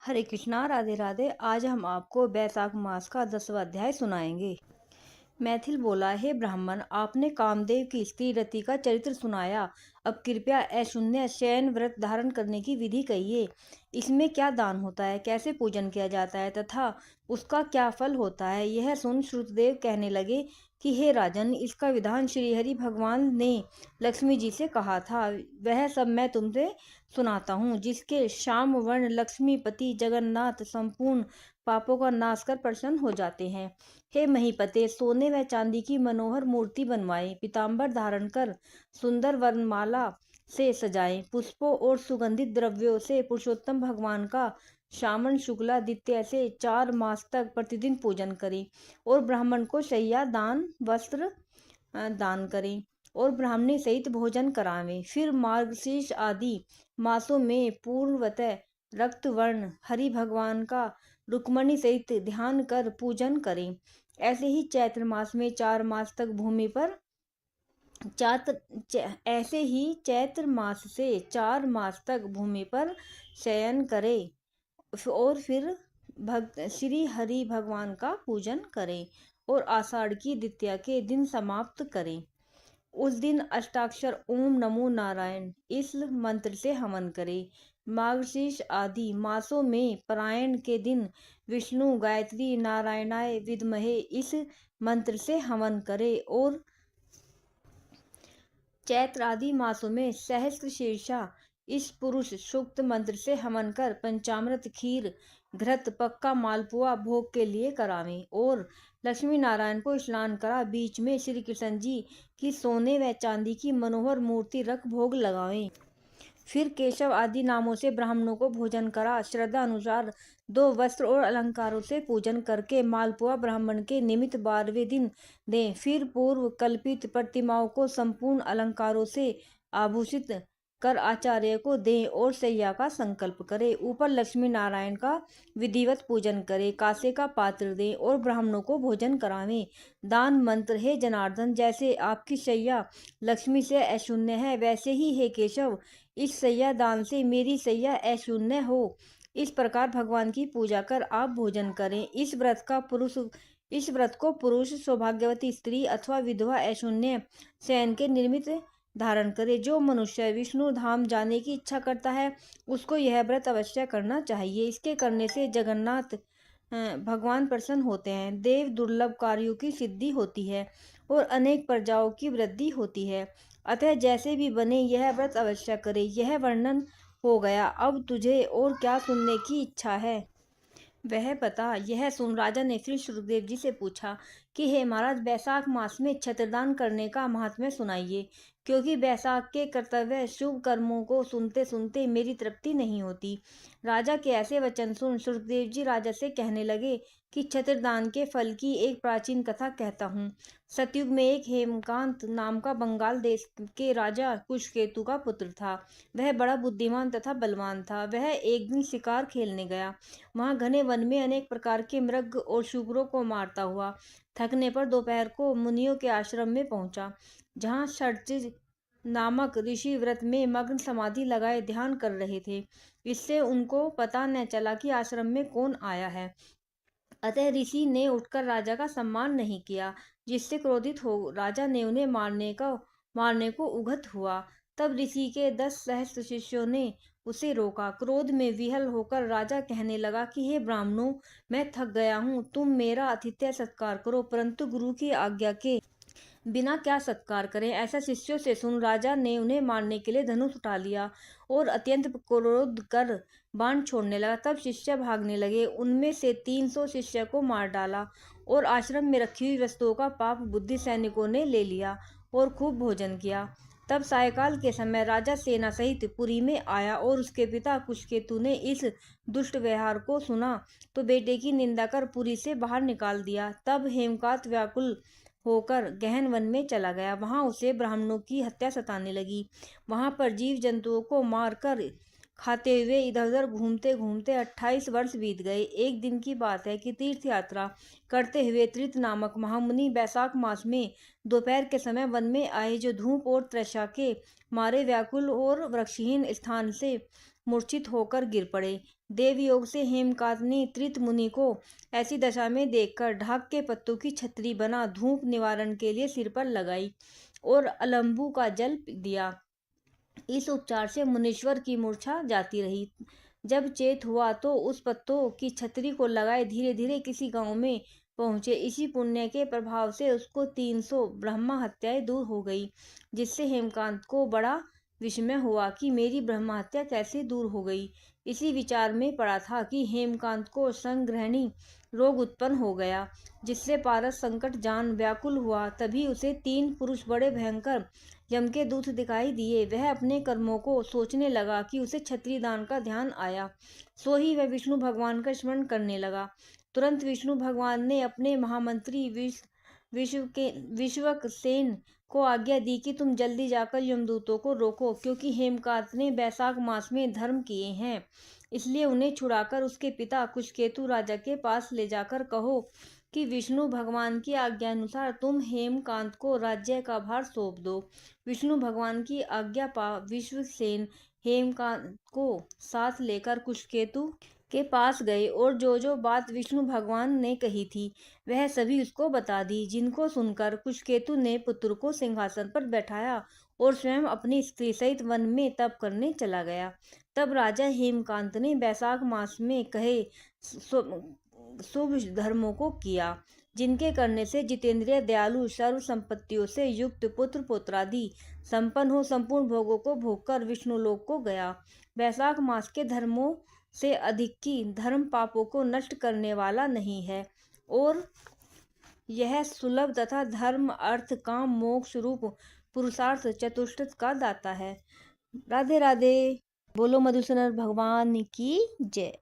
हरे कृष्णा, राधे राधे। आज हम आपको बैसाख मास का 10वां अध्याय सुनाएंगे। मैथिल बोला, हे ब्राह्मण, आपने कामदेव की स्त्री रति का चरित्र सुनाया। अब कृपया अशून्य शयन व्रत धारण करने की विधि कहिए। इसमें क्या दान होता है, कैसे पूजन किया जाता है तथा उसका क्या फल होता है। यह सुन श्रुतदेव कहने लगे कि हे राजन, इसका विधान श्रीहरि भगवान ने लक्ष्मी जी से कहा था। वह सब मैं तुमसे सुनाता हूँ। जिसके श्याम वर्ण लक्ष्मीपति जगन्नाथ संपूर्ण पापों का नाश कर प्रसन्न हो जाते हैं। हे महीपते, सोने व चांदी की मनोहर मूर्ति बनवाएं, पीताम्बर धारण कर सुंदर वर्णमाला से सजाएं, पुष्पों और सुगंधित द्रव्यों से पुरुषोत्तम भगवान का श्रावण शुक्ला द्वितीया से 4 मास तक प्रतिदिन पूजन करें और ब्राह्मण को शैया दान वस्त्र दान करें और ब्राह्मणी सहित भोजन करावें। फिर मार्गशीर्ष आदि मासों में पूर्वतः रक्त वर्ण हरि भगवान का रुक्मणी सहित ध्यान कर पूजन करें। ऐसे ही चैत्र मास में 4 मास तक भूमि पर ऐसे ही चैत्र मास से 4 मास तक भूमि पर शयन करें और फिर श्री हरि भगवान का पूजन करें और आषाढ़ की द्वितीया के दिन समाप्त करें। उस दिन अष्टाक्षर ओम नमो नारायण इस मंत्र से हवन करें। मार्गशीर्ष आदि मासों में परायण के दिन विष्णु गायत्री नारायणाय विद्महे इस मंत्र से हवन करें और चैत्र आदि मासों में सहस्त्र शीर्षा इस पुरुष सूक्त मंत्र से हवन कर पंचामृत खीर घृत पक्का मालपुआ भोग के लिए करावें और लक्ष्मी नारायण को स्नान करा बीच में श्री कृष्ण जी की सोने व चांदी की मनोहर मूर्ति रख भोग लगावें। फिर केशव आदि नामों से ब्राह्मणों को भोजन करा श्रद्धा अनुसार 2 वस्त्र और अलंकारों से पूजन करके मालपुआ ब्राह्मण के निमित्त 12वें दिन दें। फिर पूर्व कल्पित प्रतिमाओं को संपूर्ण अलंकारों से आभूषित कर आचार्य को दें और सैया का संकल्प करें। ऊपर लक्ष्मी नारायण का विधिवत पूजन करें, कांसे का पात्र दें और ब्राह्मणों को भोजन करावें। दान मंत्र, हे जनार्दन, जैसे आपकी सैया लक्ष्मी से अशून्य है, वैसे ही हे केशव इस सैया दान से मेरी सैया अशून्य हो। इस प्रकार भगवान की पूजा कर आप भोजन करें। इस व्रत को पुरुष सौभाग्यवती स्त्री अथवा विधवा अशून्य शयन के निर्मित धारण करे। जो मनुष्य विष्णु धाम जाने की इच्छा करता है उसको यह व्रत अवश्य करना चाहिए। इसके करने से जगन्नाथ भगवान प्रसन्न होते हैं, देव दुर्लभ कार्यों की सिद्धि होती है और अनेक प्रजाओं की वृद्धि होती है। अतः जैसे भी बने यह व्रत अवश्य करे। यह वर्णन हो गया। अब तुझे और क्या सुनने की इच्छा है वह बता। यह सुन राजा ने फिर श्रुतदेव जी से पूछा कि हे महाराज, बैसाख मास में छत्रदान करने का महात्म्य सुनाइए, क्योंकि बैसाख के कर्तव्य शुभ कर्मों को सुनते सुनते मेरी तृप्ति नहीं होती। राजा के ऐसे वचन सुन श्रुतदेव जी राजा से कहने लगे कि छत्रदान के फल की एक प्राचीन कथा कहता हूँ। सतयुग में एक हेमकांत नाम का बंगाल देश के राजा कुशकेतु का पुत्र था। वह बड़ा बुद्धिमान तथा बलवान था। वह एक दिन शिकार खेलने गया। वहां घने वन में अनेक प्रकार के मृग और शुकरों को मारता हुआ थकने पर दोपहर को मुनियों के आश्रम में पहुंचा, जहां षडचिज नामक ऋषि व्रत में मग्न समाधि लगाए ध्यान कर रहे थे। इससे उनको पता न चला कि आश्रम में कौन आया है। अतः ऋषि ने उठकर राजा का सम्मान नहीं किया, जिससे क्रोधित हो राजा ने उन्हें मारने को उगत हुआ। तब ऋषि के 10 सहस्त्र शिष्यों ने उसे रोका। क्रोध में विहल होकर राजा कहने लगा कि हे ब्राह्मणों, मैं थक गया हूँ, तुम मेरा आतिथ्य सत्कार करो, परंतु गुरु की आज्ञा के बिना क्या सत्कार करें। ऐसा शिष्यों से सुन राजा ने उन्हें मारने के लिए धनुष उठा लिया और अत्यंत क्रोध कर बाण छोड़ने लगा। तब शिष्य भागने लगे। उनमें से 300 शिष्य को मार डाला और आश्रम में रखी हुई वस्तुओं का पाप बुद्धि सैनिकों ने ले लिया और खूब भोजन किया। तब सायकाल के समय राजा सेना सहित पुरी में आया और उसके पिता कुशकेतु ने इस दुष्ट व्यवहार को सुना तो बेटे की निंदा कर पुरी से बाहर निकाल दिया। तब हेमकांत व्याकुल होकर गहन वन में चला गया। वहां उसे ब्राह्मणों की हत्या सताने लगी। वहां पर जीव जंतुओं को मारकर खाते हुए इधर उधर घूमते घूमते 28 वर्ष बीत गए। एक दिन की बात है कि तीर्थ यात्रा करते हुए त्रित नामक महामुनि बैसाख मास में दोपहर के समय वन में आए, जो धूप और तृषा के मारे व्याकुल और वृक्षहीन स्थान से मूर्छित होकर गिर पड़े। देवयोग से हेमकांत ने त्रित मुनि को ऐसी दशा में देखकर ढाक के पत्तों की छतरी बना धूप निवारण के लिए सिर पर लगाई और अलंबू का जल दिया। इस उपचार से मुनीश्वर की मूर्छा जाती रही। जब चेत हुआ तो उस पत्तों की छतरी को लगाए धीरे धीरे किसी गांव में पहुंचे। इसी पुण्य के प्रभाव से उसको 300 ब्रह्मा हत्याएं दूर हो गई, जिससे हेमकांत को बड़ा विस्मय हुआ कि मेरी ब्रह्मा हत्या कैसे दूर हो गई। इसी विचार में पड़ा था कि हेमकांत को संग्रहणी रोग उत्पन्न हो गया, जिससे पारस संकट जान व्याकुल हुआ। तभी उसे 3 पुरुष बड़े भयंकर यम के दूत दिखाई दिए। वह अपने कर्मों को सोचने लगा कि उसे क्षत्रिय दान का ध्यान आया। सो ही वह विष्णु भगवान का स्मरण करने लगा। तुरंत विष्णु भगवान ने अपने महामंत्री विश्वक्सेन को आज्ञा दी कि तुम जल्दी जाकर यमदूतों को रोको, क्योंकि हेमकांत ने वैशाख मास में धर्म किए हैं, इसलिए उन्हें छुड़ाकर उसके पिता कुशकेतु राजा के पास ले जाकर कहो कि विष्णु भगवान की आज्ञानुसार तुम हेमकांत को राज्य का भार सौंप दो। विष्णु भगवान की आज्ञा पा विश्वसेन हेमकांत को साथ लेकर कुशकेतु के पास गए और जो बात विष्णु भगवान ने कही थी वह सभी उसको बता दी, जिनको सुनकर कुशकेतु ने पुत्र को सिंहासन पर बैठाया और स्वयं अपनी स्त्री सहित वन में तप करने चला गया। तब राजा हेमकांत ने वैशाख मास में कहे शुभ धर्मों को किया, जिनके करने से जितेंद्रिय दयालु सर्व संपत्तियों से युक्त पुत्र पुत्रादि संपन्न हो संपूर्ण भोगों को भोगकर विष्णुलोक को गया। वैशाख मास के धर्मों से अधिक की धर्म पापों को नष्ट करने वाला नहीं है और यह सुलभ तथा धर्म अर्थ काम मोक्ष रूप पुरुषार्थ चतुष्टय का दाता है। राधे राधे। बोलो मधुसूदन भगवान की जय।